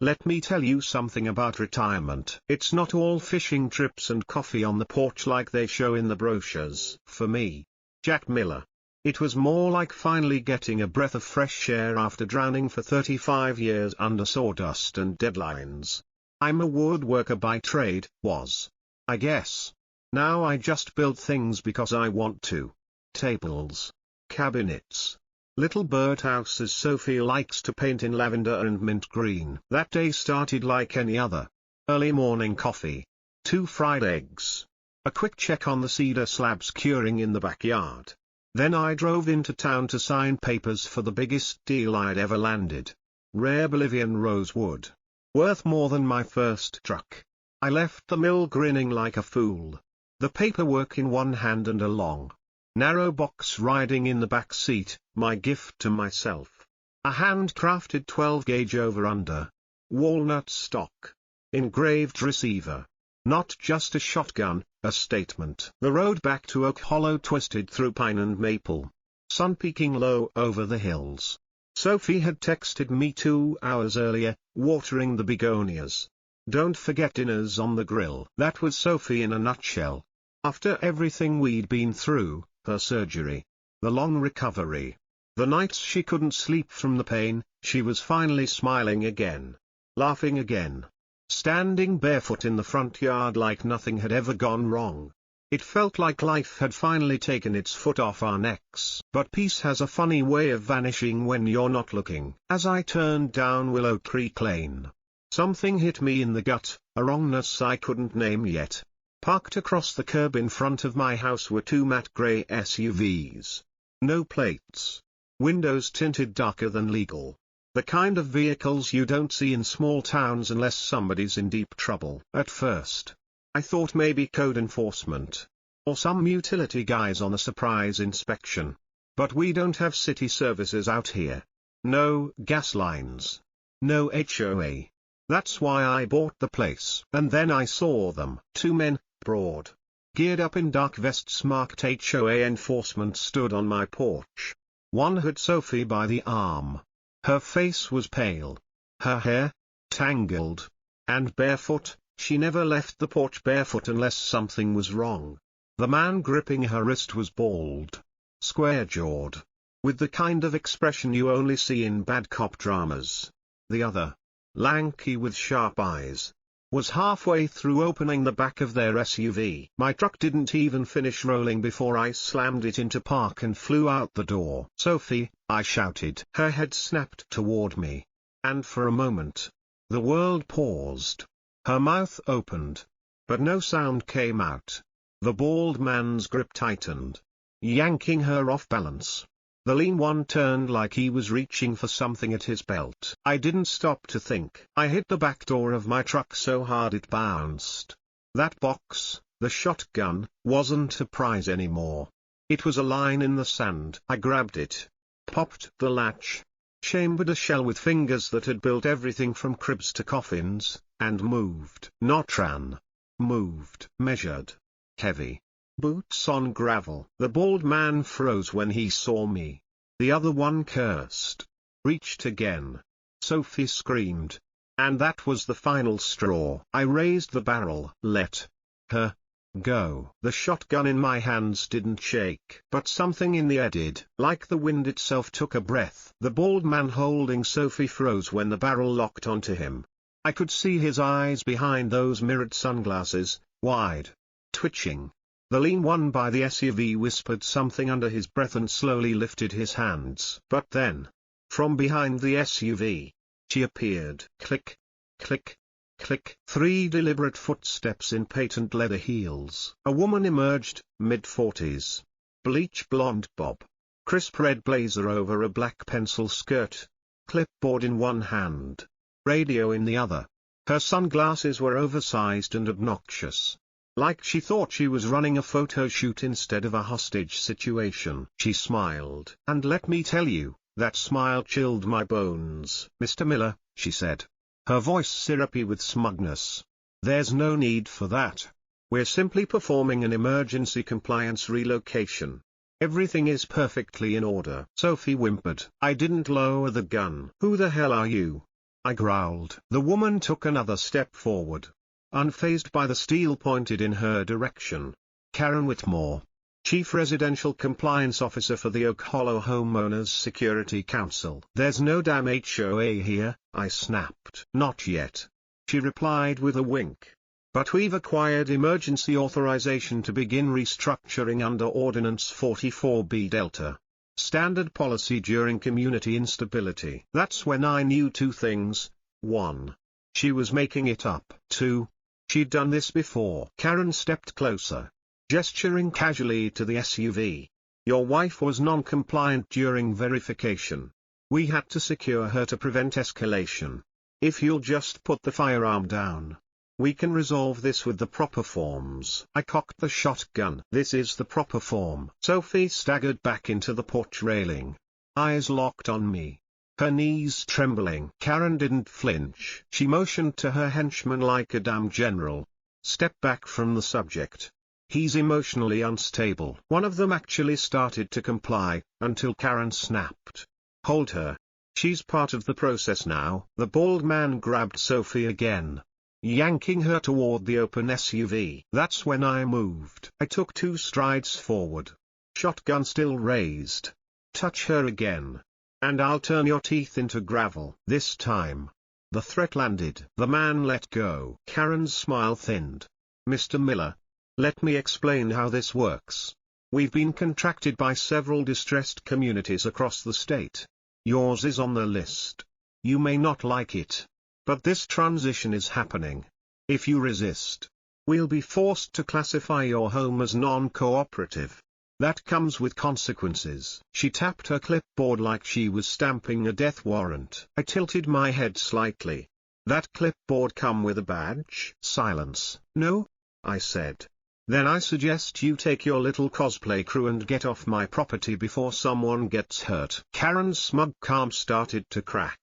Let me tell you something about retirement. It's not all fishing trips and coffee on the porch like they show in the brochures. For me, Jack Miller, it was more like finally getting a breath of fresh air after drowning for 35 years under sawdust and deadlines. I'm a woodworker by trade, I guess. Now I just build things because I want to. Tables, cabinets, little birdhouses. Sophie likes to paint in lavender and mint green. That day started like any other. Early morning coffee, 2 fried eggs, a quick check on the cedar slabs curing in the backyard. Then I drove into town to sign papers for the biggest deal I'd ever landed. Rare Bolivian rosewood. Worth more than my first truck. I left the mill grinning like a fool. The paperwork in one hand and a long, narrow box riding in the back seat, my gift to myself. A hand-crafted 12-gauge over-under. Walnut stock. Engraved receiver. Not just a shotgun, a statement. The road back to Oak Hollow twisted through pine and maple. Sun peeking low over the hills. Sophie had texted me 2 hours earlier, watering the begonias. Don't forget dinner's on the grill. That was Sophie in a nutshell. After everything we'd been through, her surgery, the long recovery, the nights she couldn't sleep from the pain, she was finally smiling again. Laughing again. Standing barefoot in the front yard like nothing had ever gone wrong. It felt like life had finally taken its foot off our necks. But peace has a funny way of vanishing when you're not looking. As I turned down Willow Creek Lane, something hit me in the gut, a wrongness I couldn't name yet. Parked across the curb in front of my house were 2 matte grey SUVs. No plates. Windows tinted darker than legal. The kind of vehicles you don't see in small towns unless somebody's in deep trouble. At first, I thought maybe code enforcement. Or some utility guys on a surprise inspection. But we don't have city services out here. No gas lines. No HOA. That's why I bought the place. And then I saw them. 2 men, broad, geared up in dark vests marked HOA enforcement, stood on my porch. One had Sophie by the arm. Her face was pale. Her hair, tangled. And barefoot. She never left the porch barefoot unless something was wrong. The man gripping her wrist was bald. Square-jawed. With the kind of expression you only see in bad cop dramas. The other, lanky with sharp eyes, was halfway through opening the back of their SUV. My truck didn't even finish rolling before I slammed it into park and flew out the door. Sophie, I shouted. Her head snapped toward me. And for a moment, the world paused. Her mouth opened. But no sound came out. The bald man's grip tightened, yanking her off balance. The lean one turned like he was reaching for something at his belt. I didn't stop to think. I hit the back door of my truck so hard it bounced. That box, the shotgun, wasn't a prize anymore. It was a line in the sand. I grabbed it, popped the latch, chambered a shell with fingers that had built everything from cribs to coffins, and moved. Not ran. Moved. Measured. Heavy. Boots on gravel. The bald man froze when he saw me. The other one cursed. Reached again. Sophie screamed. And that was the final straw. I raised the barrel. Let her go. The shotgun in my hands didn't shake. But something in the air did. Like the wind itself took a breath. The bald man holding Sophie froze when the barrel locked onto him. I could see his eyes behind those mirrored sunglasses, wide, twitching. The lean one by the SUV whispered something under his breath and slowly lifted his hands. But then, from behind the SUV, she appeared. Click, click, click. 3 deliberate footsteps in patent leather heels. A woman emerged, mid-40s. Bleach blonde bob. Crisp red blazer over a black pencil skirt. Clipboard in one hand. Radio in the other. Her sunglasses were oversized and obnoxious. Like she thought she was running a photo shoot instead of a hostage situation. She smiled. And let me tell you, that smile chilled my bones. Mr. Miller, she said. Her voice syrupy with smugness. There's no need for that. We're simply performing an emergency compliance relocation. Everything is perfectly in order. Sophie whimpered. I didn't lower the gun. Who the hell are you? I growled. The woman took another step forward. Unfazed by the steel pointed in her direction. Karen Whitmore, Chief Residential Compliance Officer for the Oak Hollow Homeowners Security Council. There's no damn HOA here, I snapped. Not yet, she replied with a wink. But we've acquired emergency authorization to begin restructuring under Ordinance 44B Delta. Standard policy during community instability. That's when I knew two things. 1. She was making it up. 2. She'd done this before. Karen stepped closer, gesturing casually to the SUV. Your wife was non-compliant during verification. We had to secure her to prevent escalation. If you'll just put the firearm down, we can resolve this with the proper forms. I cocked the shotgun. This is the proper form. Sophie staggered back into the porch railing, eyes locked on me, her knees trembling. Karen didn't flinch. She motioned to her henchman like a damn general. Step back from the subject. He's emotionally unstable. One of them actually started to comply, until Karen snapped. Hold her. She's part of the process now. The bald man grabbed Sophie again, yanking her toward the open SUV. That's when I moved. I took 2 strides forward, shotgun still raised. Touch her again, and I'll turn your teeth into gravel. This time, the threat landed. The man let go. Karen's smile thinned. Mr. Miller, let me explain how this works. We've been contracted by several distressed communities across the state. Yours is on the list. You may not like it, but this transition is happening. If you resist, we'll be forced to classify your home as non-cooperative. That comes with consequences. She tapped her clipboard like she was stamping a death warrant. I tilted my head slightly. That clipboard come with a badge? Silence. No, I said. Then I suggest you take your little cosplay crew and get off my property before someone gets hurt. Karen's smug calm started to crack.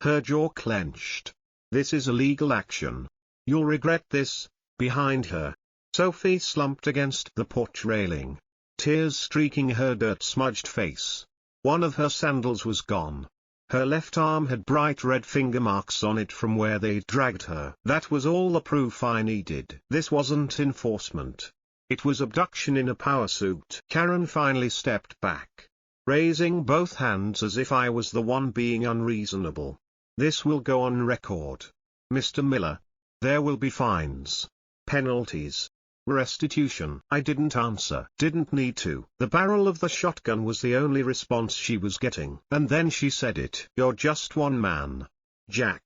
Her jaw clenched. This is illegal action. You'll regret this. Behind her, Sophie slumped against the porch railing, tears streaking her dirt-smudged face. One of her sandals was gone. Her left arm had bright red finger marks on it from where they'd dragged her. That was all the proof I needed. This wasn't enforcement. It was abduction in a power suit. Karen finally stepped back, raising both hands as if I was the one being unreasonable. This will go on record. Mr. Miller, there will be fines, penalties, restitution. I didn't answer. Didn't need to. The barrel of the shotgun was the only response she was getting. And then she said it. You're just one man, Jack.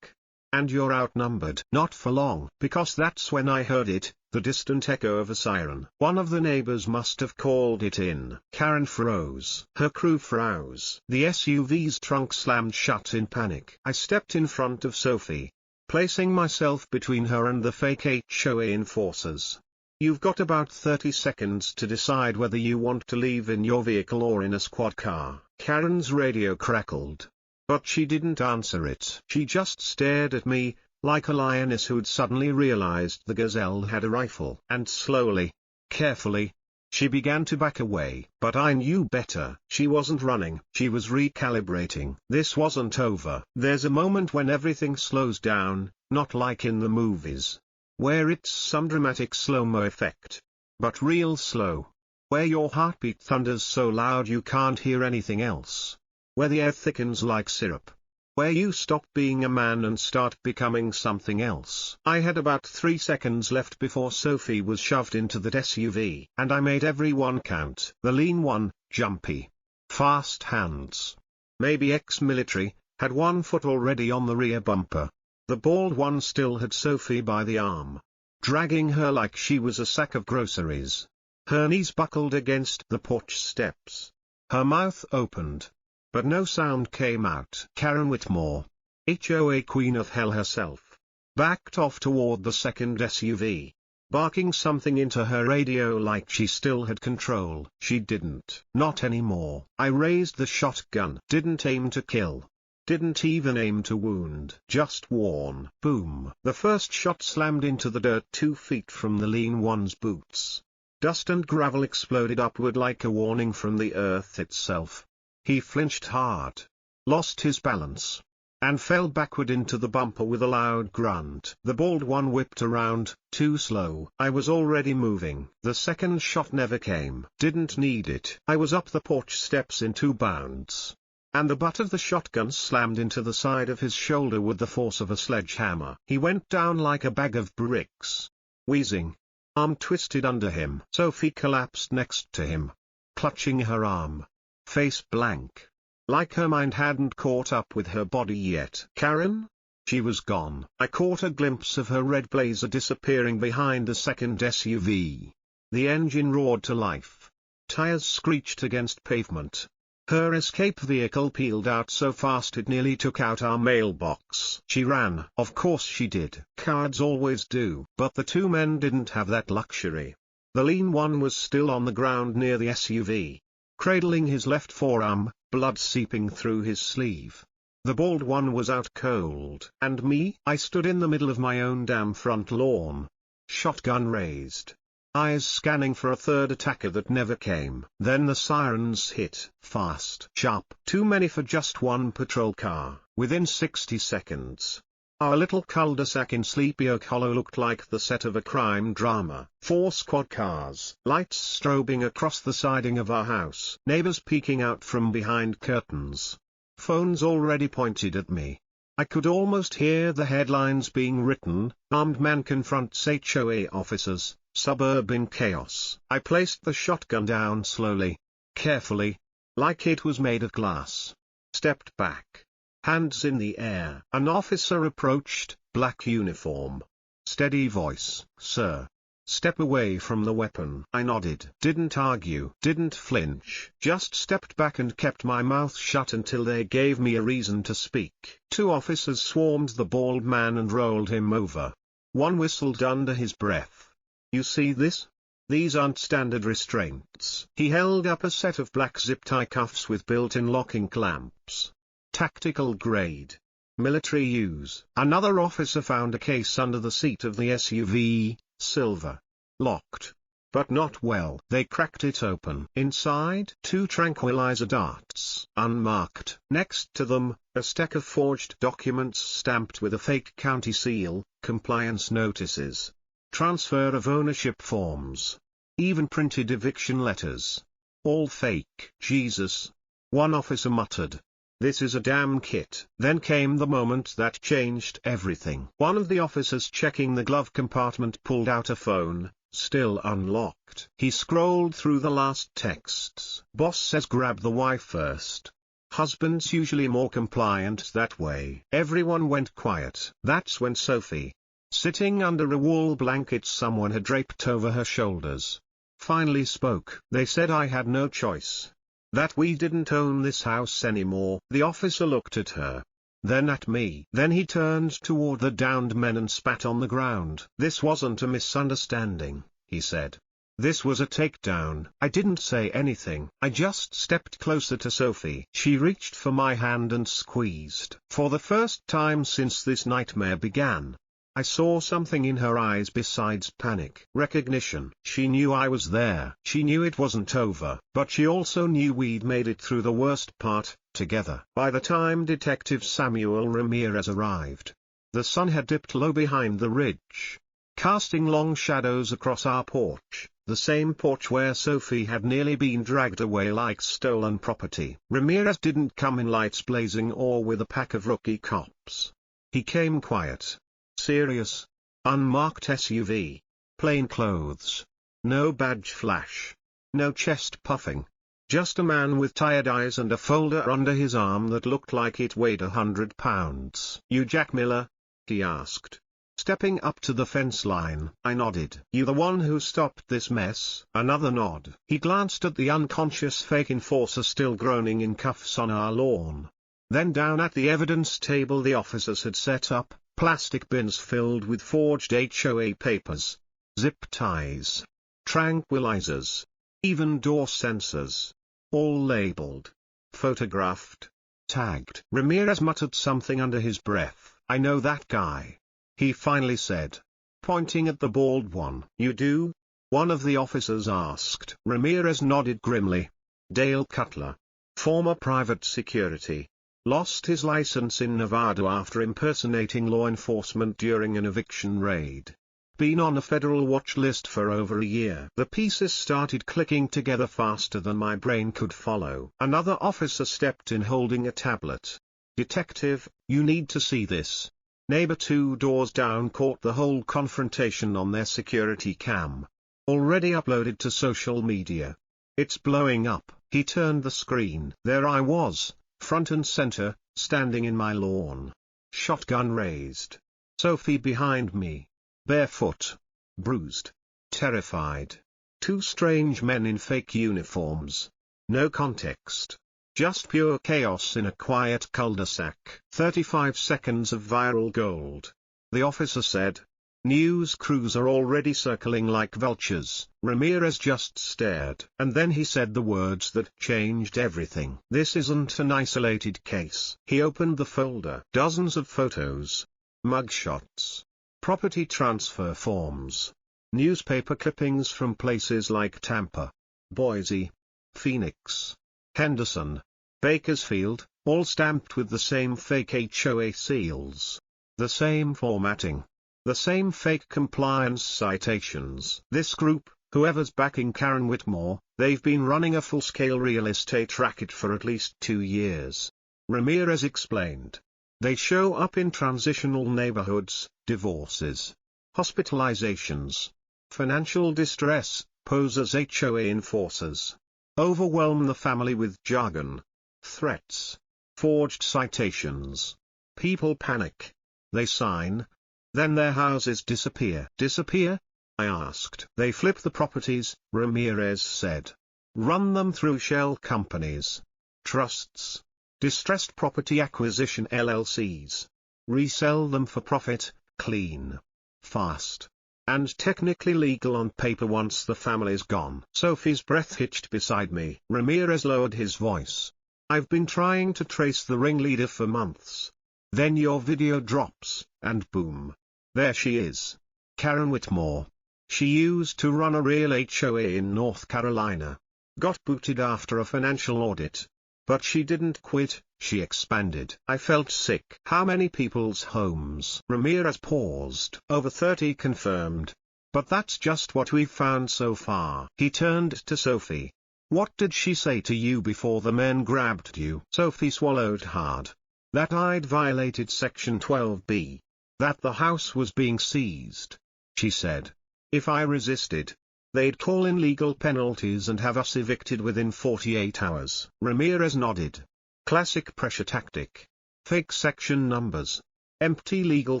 And you're outnumbered. Not for long. Because that's when I heard it, the distant echo of a siren. One of the neighbors must have called it in. Karen froze. Her crew froze. The SUV's trunk slammed shut in panic. I stepped in front of Sophie, placing myself between her and the fake HOA enforcers. You've got about 30 seconds to decide whether you want to leave in your vehicle or in a squad car. Karen's radio crackled, but she didn't answer it. She just stared at me, like a lioness who'd suddenly realized the gazelle had a rifle. And slowly, carefully, she began to back away. But I knew better. She wasn't running. She was recalibrating. This wasn't over. There's a moment when everything slows down, not like in the movies, where it's some dramatic slow-mo effect, but real slow, where your heartbeat thunders so loud you can't hear anything else, where the air thickens like syrup, where you stop being a man and start becoming something else. I had about 3 seconds left before Sophie was shoved into that SUV, and I made every one count. The lean one, jumpy, fast hands, maybe ex-military, had one foot already on the rear bumper. The bald one still had Sophie by the arm, dragging her like she was a sack of groceries. Her knees buckled against the porch steps. Her mouth opened, but no sound came out. Karen Whitmore, HOA Queen of Hell herself, backed off toward the second SUV, barking something into her radio like she still had control. She didn't. Not anymore. I raised the shotgun. Didn't aim to kill. Didn't even aim to wound. Just warn. Boom. The first shot slammed into the dirt 2 feet from the lean one's boots. Dust and gravel exploded upward like a warning from the earth itself. He flinched hard, lost his balance, and fell backward into the bumper with a loud grunt. The bald one whipped around, too slow. I was already moving. The second shot never came. Didn't need it. I was up the porch steps in 2 bounds. And the butt of the shotgun slammed into the side of his shoulder with the force of a sledgehammer. He went down like a bag of bricks. Wheezing. Arm twisted under him. Sophie collapsed next to him, clutching her arm. Face blank. Like her mind hadn't caught up with her body yet. Karen? She was gone. I caught a glimpse of her red blazer disappearing behind the second SUV. The engine roared to life. Tires screeched against pavement. Her escape vehicle peeled out so fast it nearly took out our mailbox. She ran. Of course she did. Cowards always do. But the 2 men didn't have that luxury. The lean one was still on the ground near the SUV, cradling his left forearm, blood seeping through his sleeve. The bald one was out cold. And me? I stood in the middle of my own damn front lawn, shotgun raised, eyes scanning for a third attacker that never came. Then the sirens hit, fast, sharp, too many for just one patrol car. Within 60 seconds, our little cul-de-sac in Sleepy Oak Hollow looked like the set of a crime drama. 4 squad cars, lights strobing across the siding of our house, neighbors peeking out from behind curtains. Phones already pointed at me. I could almost hear the headlines being written: "Armed man confronts HOA officers, suburban chaos." I placed the shotgun down slowly, carefully, like it was made of glass. Stepped back. Hands in the air. An officer approached, black uniform. Steady voice. "Sir." "Step away from the weapon." I nodded. Didn't argue. Didn't flinch. Just stepped back and kept my mouth shut until they gave me a reason to speak. 2 officers swarmed the bald man and rolled him over. One whistled under his breath. "You see this? These aren't standard restraints." He held up a set of black zip-tie cuffs with built-in locking clamps. "Tactical grade. Military use." Another officer found a case under the seat of the SUV, silver. Locked. But not well. They cracked it open. Inside, 2 tranquilizer darts, unmarked. Next to them, a stack of forged documents stamped with a fake county seal, compliance notices, transfer of ownership forms, even printed eviction letters. All fake. "Jesus," one officer muttered. "This is a damn kit." Then came the moment that changed everything. One of the officers checking the glove compartment pulled out a phone, still unlocked. He scrolled through the last texts. "Boss says grab the wife first. Husband's usually more compliant that way." Everyone went quiet. That's when Sophie, sitting under a wool blanket someone had draped over her shoulders, finally spoke. "They said I had no choice. That we didn't own this house anymore." The officer looked at her, then at me. Then he turned toward the downed men and spat on the ground. "This wasn't a misunderstanding," he said. "This was a takedown." I didn't say anything. I just stepped closer to Sophie. She reached for my hand and squeezed. For the first time since this nightmare began, I saw something in her eyes besides panic. Recognition. She knew I was there. She knew it wasn't over. But she also knew we'd made it through the worst part, together. By the time Detective Samuel Ramirez arrived, the sun had dipped low behind the ridge, casting long shadows across our porch, the same porch where Sophie had nearly been dragged away like stolen property. Ramirez didn't come in lights blazing or with a pack of rookie cops. He came quiet. Serious. Unmarked SUV. Plain clothes. No badge flash. No chest puffing. Just a man with tired eyes and a folder under his arm that looked like it weighed 100 pounds. "You Jack Miller?" he asked, stepping up to the fence line. I nodded. "You the one who stopped this mess?" Another nod. He glanced at the unconscious fake enforcer still groaning in cuffs on our lawn. Then down at the evidence table the officers had set up, plastic bins filled with forged HOA papers, zip ties, tranquilizers, even door sensors, all labeled, photographed, tagged. Ramirez muttered something under his breath. "I know that guy," he finally said, pointing at the bald one. "You do?" one of the officers asked. Ramirez nodded grimly. "Dale Cutler. Former private security. lost his license in Nevada after impersonating law enforcement during an eviction raid. Been on a federal watch list for over a year. The pieces started clicking together faster than my brain could follow. Another officer stepped in holding a tablet. "Detective, you need to see this." Neighbor 2 doors down caught the whole confrontation on their security cam. Already uploaded to social media. "It's blowing up." He turned the screen. There I was, front and center, standing in my lawn. Shotgun raised. Sophie behind me. Barefoot. Bruised. Terrified. Two strange men in fake uniforms. No context. Just pure chaos in a quiet cul-de-sac. 35 seconds of viral gold. The officer said. News crews are already circling like vultures. Ramirez just stared. And then he said the words that changed everything. "This isn't an isolated case." He opened the folder. Dozens of photos. Mugshots. Property transfer forms. Newspaper clippings from places like Tampa, Boise, Phoenix, Henderson, Bakersfield, all stamped with the same fake HOA seals. The same formatting. The same fake compliance citations. This group, whoever's backing Karen Whitmore, they've been running a full-scale real estate racket for at least 2 years. Ramirez explained. They show up in transitional neighborhoods, divorces, hospitalizations, financial distress, pose as HOA enforcers. Overwhelm the family with jargon, threats, forged citations. People panic. They sign. Then their houses disappear. Disappear? I asked. They flip the properties, Ramirez said. Run them through shell companies, trusts, distressed property acquisition LLCs. Resell them for profit, clean, fast, and technically legal on paper once the family's gone. Sophie's breath hitched beside me. Ramirez lowered his voice. I've been trying to trace the ringleader for months. Then your video drops, and boom. There she is. Karen Whitmore. She used to run a real HOA in North Carolina. Got booted after a financial audit. But she didn't quit, she expanded. I felt sick. How many people's homes? Ramirez paused. Over 30 confirmed. But that's just what we've found so far. He turned to Sophie. What did she say to you before the men grabbed you? Sophie swallowed hard. That I'd violated Section 12B. That the house was being seized. She said. If I resisted, they'd call in legal penalties and have us evicted within 48 hours. Ramirez nodded. Classic pressure tactic. Fake section numbers. Empty legal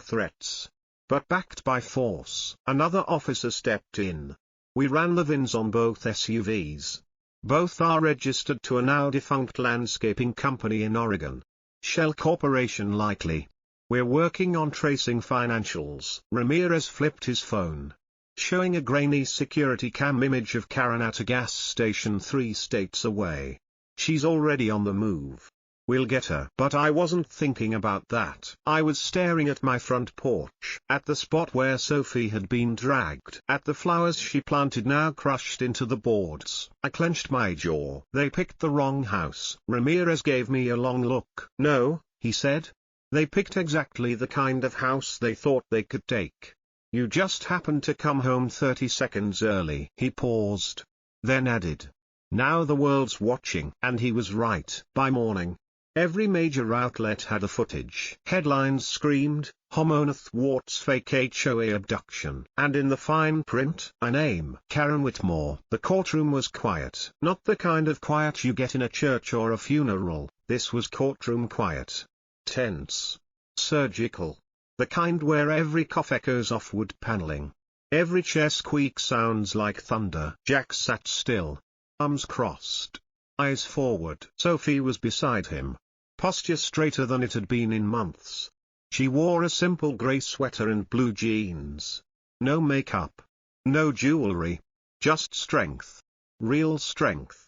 threats. But backed by force. Another officer stepped in. We ran the VINs on both SUVs. Both are registered to a now defunct landscaping company in Oregon. Shell Corporation likely. We're working on tracing financials. Ramirez flipped his phone, showing a grainy security cam image of Karen at a gas station 3 states away. She's already on the move. We'll get her. But I wasn't thinking about that. I was staring at my front porch, at the spot where Sophie had been dragged, at the flowers she planted now crushed into the boards. I clenched my jaw. They picked the wrong house. Ramirez gave me a long look. No, he said. They picked exactly the kind of house they thought they could take. You just happened to come home 30 seconds early. He paused, then added. Now the world's watching. And he was right. By morning, every major outlet had the footage. Headlines screamed, homeowner thwarts fake HOA abduction. And in the fine print, a name. Karen Whitmore. The courtroom was quiet. Not the kind of quiet you get in a church or a funeral. This was courtroom quiet. Tense. Surgical. The kind where every cough echoes off wood paneling. Every chair squeak sounds like thunder. Jack sat still. Arms crossed. Eyes forward. Sophie was beside him. Posture straighter than it had been in months. She wore a simple grey sweater and blue jeans. No makeup. No jewelry. Just strength. Real strength.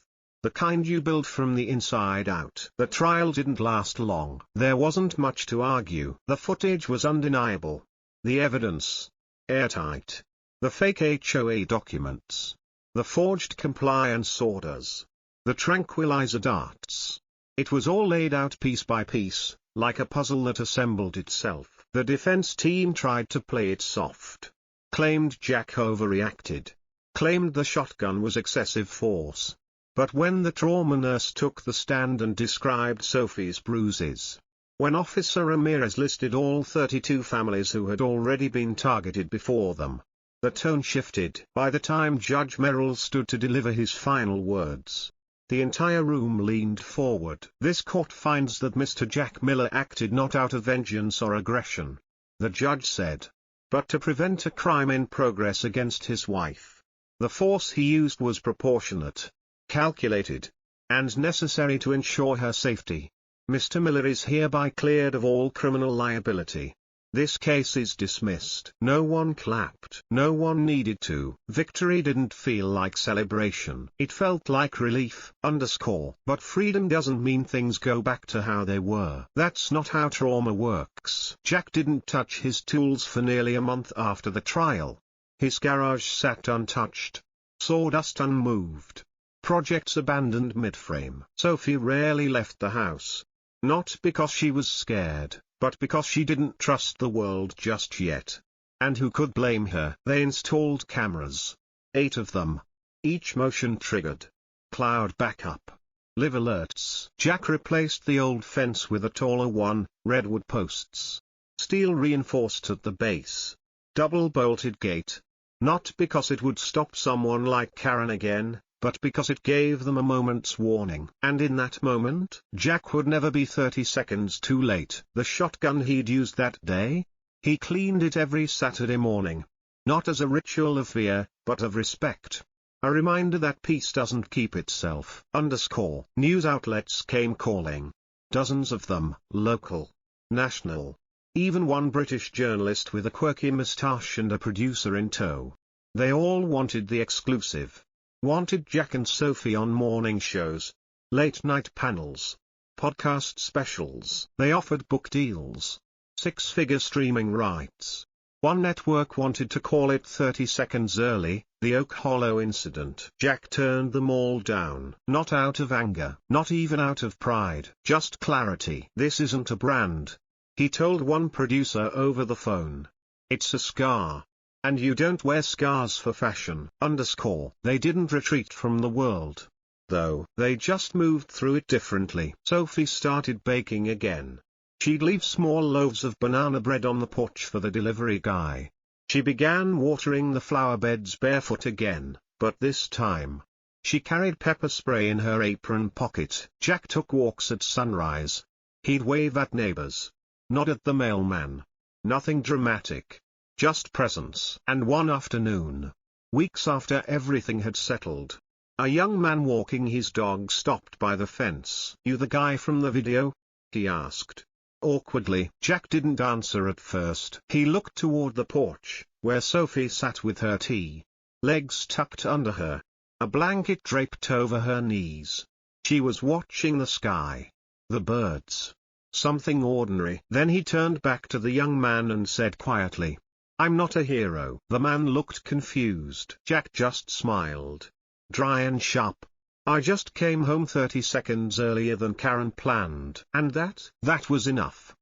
The kind you build from the inside out. The trial didn't last long. There wasn't much to argue. The footage was undeniable. The evidence. Airtight. The fake HOA documents. The forged compliance orders. The tranquilizer darts. It was all laid out piece by piece, like a puzzle that assembled itself. The defense team tried to play it soft. Claimed Jack overreacted. Claimed the shotgun was excessive force. But when the trauma nurse took the stand and described Sophie's bruises, when Officer Ramirez listed all 32 families who had already been targeted before them, the tone shifted. By the time Judge Merrill stood to deliver his final words, the entire room leaned forward. This court finds that Mr. Jack Miller acted not out of vengeance or aggression, the judge said, but to prevent a crime in progress against his wife. The force he used was proportionate, calculated, and necessary to ensure her safety. Mr. Miller is hereby cleared of all criminal liability. This case is dismissed. No one clapped. No one needed to. Victory didn't feel like celebration. It felt like relief. But freedom doesn't mean things go back to how they were. That's not how trauma works. Jack didn't touch his tools for nearly a month after the trial. His garage sat untouched. Sawdust unmoved. Projects abandoned mid-frame. Sophie rarely left the house. Not because she was scared, but because she didn't trust the world just yet. And who could blame her? They installed cameras. 8 of them. Each motion triggered. Cloud backup. Live alerts. Jack replaced the old fence with a taller one, redwood posts. Steel reinforced at the base. Double-bolted gate. Not because it would stop someone like Karen again, but because it gave them a moment's warning. And in that moment, Jack would never be 30 seconds too late. The shotgun he'd used that day? He cleaned it every Saturday morning. Not as a ritual of fear, but of respect. A reminder that peace doesn't keep itself. News outlets came calling. Dozens of them, local, national. Even one British journalist with a quirky moustache and a producer in tow. They all wanted the exclusive. Wanted Jack and Sophie on morning shows, late-night panels, podcast specials. They offered book deals, 6-figure streaming rights. One network wanted to call it 30 seconds early, the Oak Hollow incident. Jack turned them all down. Not out of anger, not even out of pride, just clarity. This isn't a brand, he told one producer over the phone. It's a scar. And you don't wear scars for fashion. They didn't retreat from the world, though. They just moved through it differently. Sophie started baking again. She'd leave small loaves of banana bread on the porch for the delivery guy. She began watering the flower beds barefoot again, but this time, she carried pepper spray in her apron pocket. Jack took walks at sunrise. He'd wave at neighbors. Nod at the mailman. Nothing dramatic. Just presence. And one afternoon, weeks after everything had settled, a young man walking his dog stopped by the fence. "You the guy from the video?" he asked. Awkwardly, Jack didn't answer at first. He looked toward the porch, where Sophie sat with her tea, legs tucked under her, a blanket draped over her knees. She was watching the sky, the birds, something ordinary. Then he turned back to the young man and said quietly, "I'm not a hero." The man looked confused. Jack just smiled. Dry and sharp. "I just came home 30 seconds earlier than Karen planned." And that was enough.